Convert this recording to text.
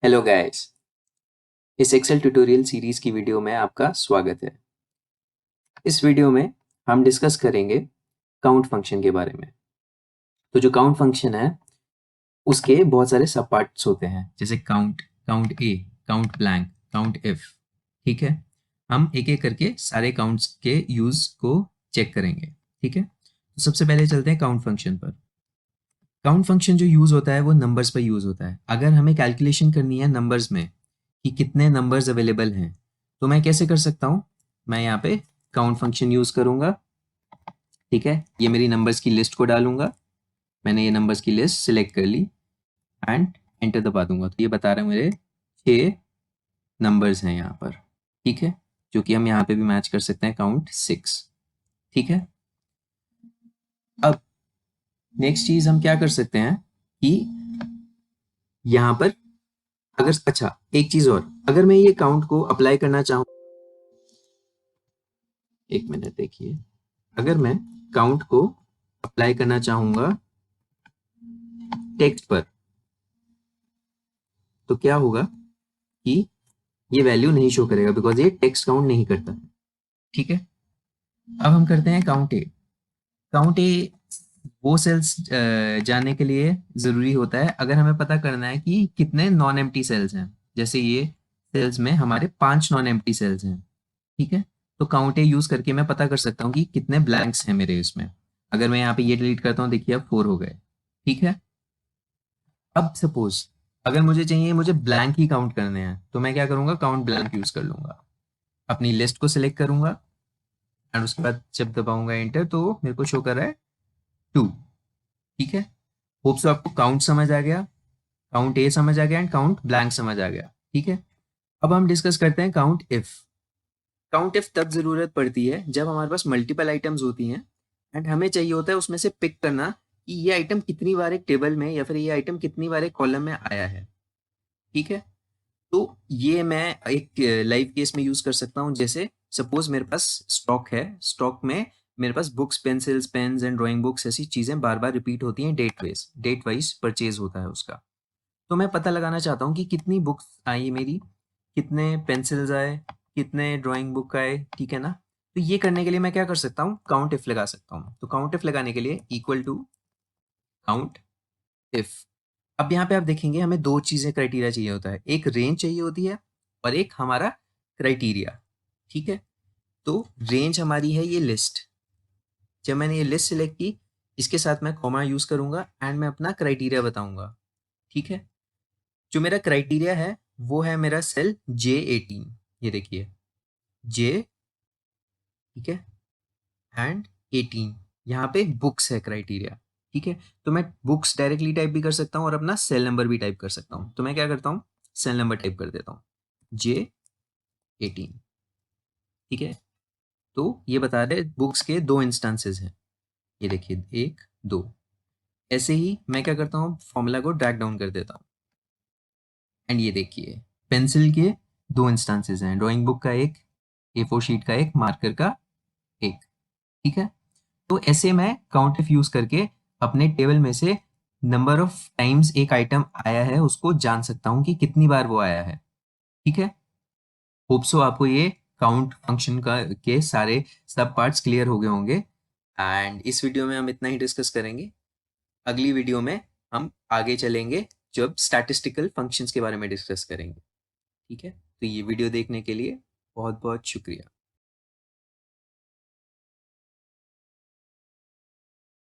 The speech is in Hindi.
हेलो गाइस, इस एक्सेल ट्यूटोरियल सीरीज की वीडियो में आपका स्वागत है। इस वीडियो में हम डिस्कस करेंगे काउंट फंक्शन के बारे में। तो जो काउंट फंक्शन है उसके बहुत सारे सब पार्ट्स होते हैं, जैसे count, count A, count blank, count if. ठीक है, हम एक एक करके सारे काउंट्स के यूज को चेक करेंगे। ठीक है, तो सबसे पहले चलते हैं काउंट फंक्शन पर। काउंट फंक्शन जो यूज होता है वो नंबर्स पर यूज होता है। अगर हमें कैलकुलेशन करनी है नंबर्स में कि कितने नंबर्स अवेलेबल हैं, तो मैं कैसे कर सकता हूँ? मैं यहाँ पे काउंट फंक्शन यूज करूंगा। ठीक है, ये मेरी नंबर्स की लिस्ट को डालूंगा। मैंने ये नंबर्स की लिस्ट सिलेक्ट कर ली एंड एंटर दबा दूंगा, तो ये बता रहा है मेरे 6 नंबर्स हैं यहाँ पर। ठीक है, जो कि हम यहाँ पे भी मैच कर सकते हैं, काउंट 6। ठीक है, अब नेक्स्ट चीज हम क्या कर सकते हैं कि यहाँ पर अगर, अच्छा एक चीज और, अगर मैं ये काउंट को अप्लाई करना चाहूँ, एक मिनट देखिए, अगर मैं काउंट को अप्लाई करना चाहूंगा टेक्स्ट पर, तो क्या होगा कि ये वैल्यू नहीं शो करेगा, बिकॉज ये टेक्स्ट काउंट नहीं करता। ठीक है, अब हम करते हैं काउंट ए। काउंट ए वो सेल्स जानने के लिए जरूरी होता है अगर हमें पता करना है कि कितने नॉन एम्प्टी सेल्स हैं। जैसे ये सेल्स में हमारे 5 नॉन एम्प्टी सेल्स हैं। ठीक है, तो काउंट ए यूज करके मैं पता कर सकता हूँ कि कितने ब्लैंक्स हैं मेरे इसमें। अगर मैं यहाँ पे ये डिलीट करता हूँ, देखिए अब 4 हो गए। ठीक है, अब सपोज अगर मुझे चाहिए, मुझे ब्लैंक ही काउंट करने हैं, तो मैं क्या करूंगा, काउंट ब्लैंक यूज कर लूंगा। अपनी लिस्ट को सिलेक्ट करूंगा एंड उसके बाद जब दबाऊंगा एंटर, तो मेरे को शो कर रहा है 2। ठीक है, होप सो आपको काउंट समझ आ गया, काउंट ए समझ आ गया एंड काउंट ब्लैंक समझ आ गया। ठीक है, अब हम डिस्कस करते हैं काउंट इफ। काउंट इफ तब जरूरत पड़ती है जब हमारे पास मल्टीपल आइटम्स होती हैं एंड हमें चाहिए होता है उसमें से पिक करना कि ये आइटम कितनी बार एक टेबल में या फिर ये आइटम कितनी बार एक कॉलम में आया है। ठीक है, तो ये मैं एक लाइव केस में यूज कर सकता हूँ। जैसे सपोज मेरे पास स्टॉक है, स्टॉक में मेरे पास books, pencils, pens and drawing books ऐसी चीजें बार बार रिपीट होती हैं, डेट वाइज परचेज होता है उसका। तो मैं पता लगाना चाहता हूँ कि कितनी बुक्स आई मेरी, कितने पेंसिल्स आए, कितने ड्राइंग बुक आए। ठीक है ना, तो ये करने के लिए मैं क्या कर सकता हूँ, काउंट इफ लगा सकता हूँ। तो काउंट इफ लगाने के लिए इक्वल टू काउंट इफ। अब यहाँ पे आप देखेंगे हमें दो चीजें क्राइटेरिया चाहिए होता है, एक रेंज चाहिए होती है और एक हमारा क्राइटेरिया। ठीक है, तो रेंज हमारी है ये लिस्ट। जब मैंने ये लिस्ट सिलेक्ट की, इसके साथ मैं कॉमा यूज करूंगा एंड मैं अपना क्राइटेरिया बताऊंगा। ठीक है, जो मेरा क्राइटेरिया है वो है मेरा सेल J18। ये देखिए J, ठीक है, एंड 18, यहाँ पे बुक्स है क्राइटेरिया। ठीक है, तो मैं बुक्स डायरेक्टली टाइप भी कर सकता हूँ और अपना सेल नंबर भी टाइप कर सकता हूँ। तो मैं क्या करता हूँ, सेल नंबर टाइप कर देता हूँ J18। ठीक है, तो ये बता रहे बुक्स के 2 इंस्टांसेस हैं, ये देखिए 1 2। ऐसे ही मैं क्या करता हूँ, फॉर्मूला को ड्रैग डाउन कर देता हूँ एंड ये देखिए पेंसिल के 2 इंस्टांसेस हैं, ड्राइंग बुक का एक, A4 शीट का एक, मार्कर का एक। ठीक है, तो ऐसे मैं काउंट इफ यूज करके अपने टेबल में से नंबर ऑफ टाइम्स एक आइटम आया है उसको जान सकता हूँ कि कितनी बार वो आया है। ठीक है, होप सो आपको ये काउंट फंक्शन का के सारे सब पार्ट्स क्लियर हो गए होंगे। एंड इस वीडियो में हम इतना ही डिस्कस करेंगे। अगली वीडियो में हम आगे चलेंगे जब स्टैटिस्टिकल फंक्शंस के बारे में डिस्कस करेंगे। ठीक है, तो ये वीडियो देखने के लिए बहुत बहुत शुक्रिया।